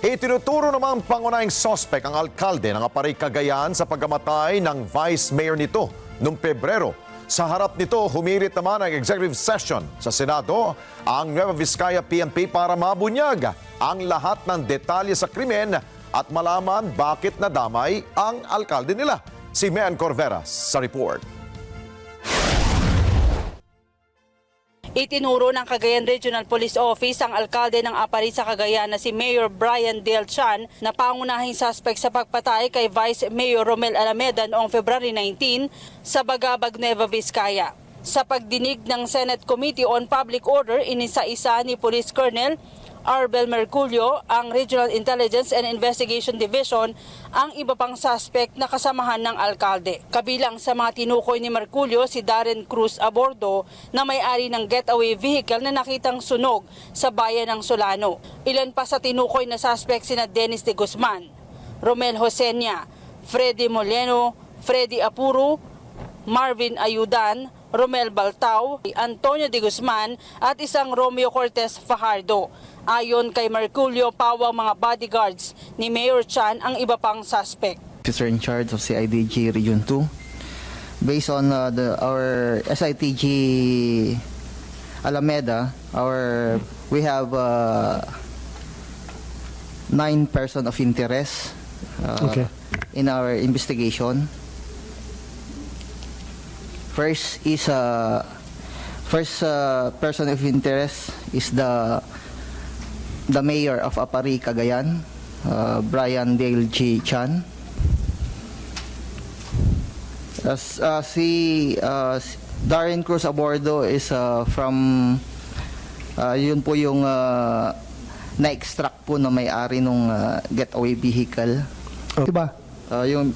Itinuturo namang pangunahing sospek ang alkalde ng Aparay, Cagayan sa pagkamatay ng vice mayor nito noong Pebrero. Sa harap nito, humirit naman ang executive session sa Senado ang Nueva Vizcaya PNP para mabunyag ang lahat ng detalye sa krimen at malaman bakit nadamay ang alkalde nila. Si Mean Corveras sa report. Itinuro ng Cagayan Regional Police Office ang alkalde ng Aparay sa Cagayan na si Mayor Brian Del Chan na pangunahing suspect sa pagpatay kay Vice Mayor Romel Alameda noong February 19 sa Bagabag, Nueva Vizcaya. Sa pagdinig ng Senate Committee on Public Order, inisa-isa ni Police Colonel Arbel Merculio, ang Regional Intelligence and Investigation Division, ang iba pang suspect na kasamahan ng alkalde. Kabilang sa mga tinukoy ni Merculio si Darren Cruz Abordo na may-ari ng getaway vehicle na nakitang sunog sa bayan ng Solano. Ilan pa sa tinukoy na suspect sina Dennis de Guzman, Romel Josenia, Freddy Moleno, Freddy Apuro, Marvin Ayudan, Romel Baltao, Antonio de Guzman at isang Romeo Cortez Fajardo. Ayon kay Merculio, pawang mga bodyguards ni Mayor Chan ang iba pang suspect. Officer in charge of CIDG Region 2. Based on our SITG Alameda, we have 9 persons of interest in our investigation. First person of interest is the mayor of Aparay, Cagayan, Brian Dale G. Chan. Si Darren Cruz Abordo is from yun po yung na-extract po na may-ari nung getaway vehicle. Diba? Yung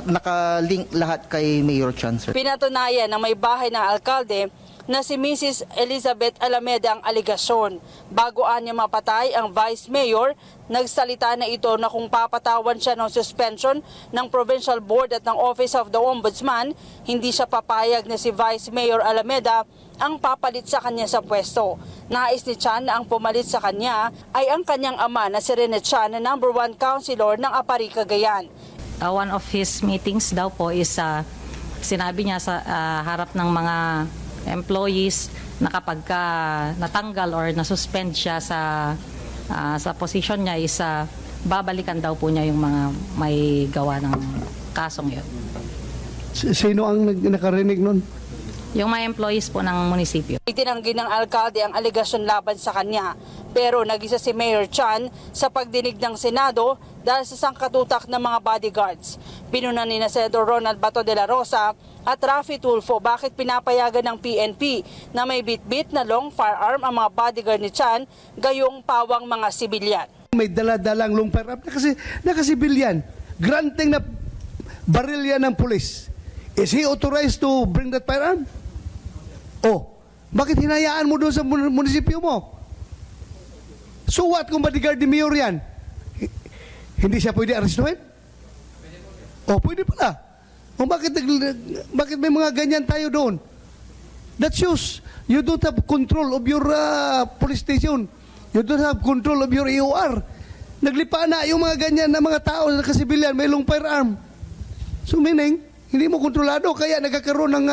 naka-link lahat kay Mayor Chan, sir. Pinatunayan ng may bahay ng alkalde na si Mrs. Elizabeth Alameda ang aligasyon. Bago niya mapatay ang Vice Mayor, nagsalita na ito na kung papatawan siya ng suspension ng Provincial Board at ng Office of the Ombudsman, hindi siya papayag na si Vice Mayor Alameda ang papalit sa kanya sa pwesto. Nais ni Chan na ang pumalit sa kanya ay ang kanyang ama na si Rene Chan na number 1 councilor ng Aparay, Cagayan. One of his meetings daw po is sinabi niya sa harap ng mga employees na kapag natanggal or nasuspend siya sa position niya is babalikan daw po niya yung mga may gawa ng kasong yun. Sino ang nakarinig nun? Yung mga employees po ng munisipyo. Itinanggi ng alkalde ang aligasyon laban sa kanya, pero nag-isa si Mayor Chan sa pagdinig ng Senado dahil sa sangkatutak ng mga bodyguards. Pinunan ni Senador Ronald Bato de la Rosa at Raffy Tulfo bakit pinapayagan ng PNP na may bitbit na long firearm ang mga bodyguard ni Chan, gayong pawang mga sibilyan. May dala-dalang long firearm nakasibilyan. Granting na baril yan ng pulis. Is he authorized to bring that firearm? Oh, bakit hinayaan mo doon sa munisipyo mo? So what kung bodyguard ni Mayor yan? Hindi siya pwede arestuhin? Oh, pwede pala. O bakit may mga ganyan tayo doon? That shows you don't have control of your police station. You don't have control of your EOR. Naglipa na yung mga ganyan na mga tao na kasibilyan, may long firearm. So meaning, hindi mo kontrolado, kaya nagkakaroon ng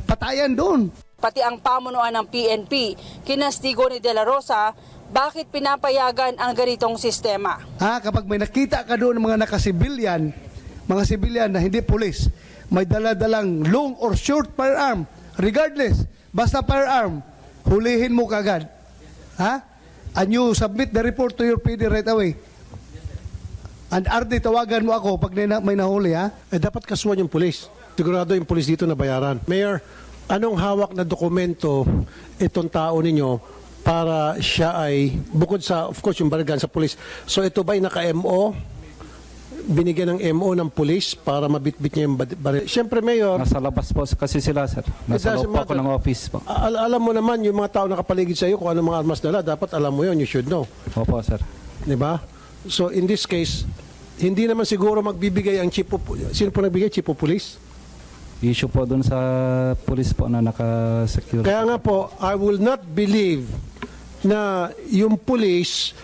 patayan doon. Pati ang pamunuan ng PNP, kinastigo ni De La Rosa, bakit pinapayagan ang ganitong sistema? Kapag may nakita ka doon ng mga nakasibilyan, mga sibilyan na hindi pulis, may dala-dalang long or short firearm, regardless, basta firearm, hulihin mo kagad. And you submit the report to your PD right away. And RD, tawagan mo ako pag may nahuli, dapat kasuhan yung pulis. Sigurado yung pulis dito na bayaran. Mayor, anong hawak na dokumento itong tao ninyo para siya ay, bukod sa, of course, yung barangay sa pulis. So ito ba'y naka-MO? Binigyan ng MO ng pulis para mabitbit niya yung baril. Siyempre, Mayor. Nasa labas po kasi sila, sir. Nasa loob po ako ng office po. Alam mo naman, yung mga tao nakapaligid sa iyo, kung anong mga armas dala, dapat alam mo yun, you should know. Opo, sir. Diba? So in this case, hindi naman siguro magbibigay ang chief of, sino po nagbigay? Chief of police? Issue po dun sa police po na naka-secure. Kaya nga po, I will not believe na yung police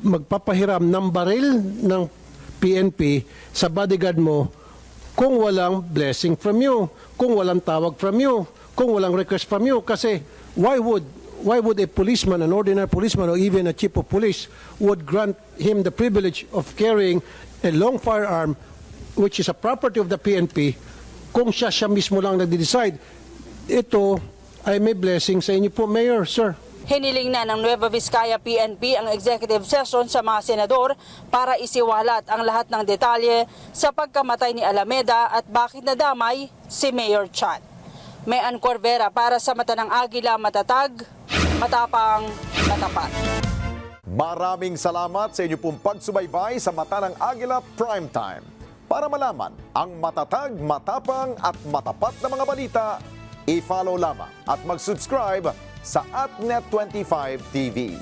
magpapahiram ng baril ng PNP sa bodyguard mo kung walang blessing from you, kung walang tawag from you, kung walang request from you. Kasi why would a policeman, an ordinary policeman, or even a chief of police would grant him the privilege of carrying a long firearm, which is a property of the PNP, kung siya mismo lang nagde-decide? Ito ay may blessing sa inyo po, Mayor, sir. Hiniling na ng Nueva Vizcaya PNP ang executive session sa mga senador para isiwalat ang lahat ng detalye sa pagkamatay ni Alameda at bakit nadamay si Mayor Chan. Mayan Corvera para sa Mata ng Agila, matatag, matapang, matapat. Maraming salamat sa inyo pong pagsubaybay sa Mata ng Agila Primetime. Para malaman ang matatag, matapang at matapat na mga balita, i-follow lamang at mag-subscribe sa @Net25 TV.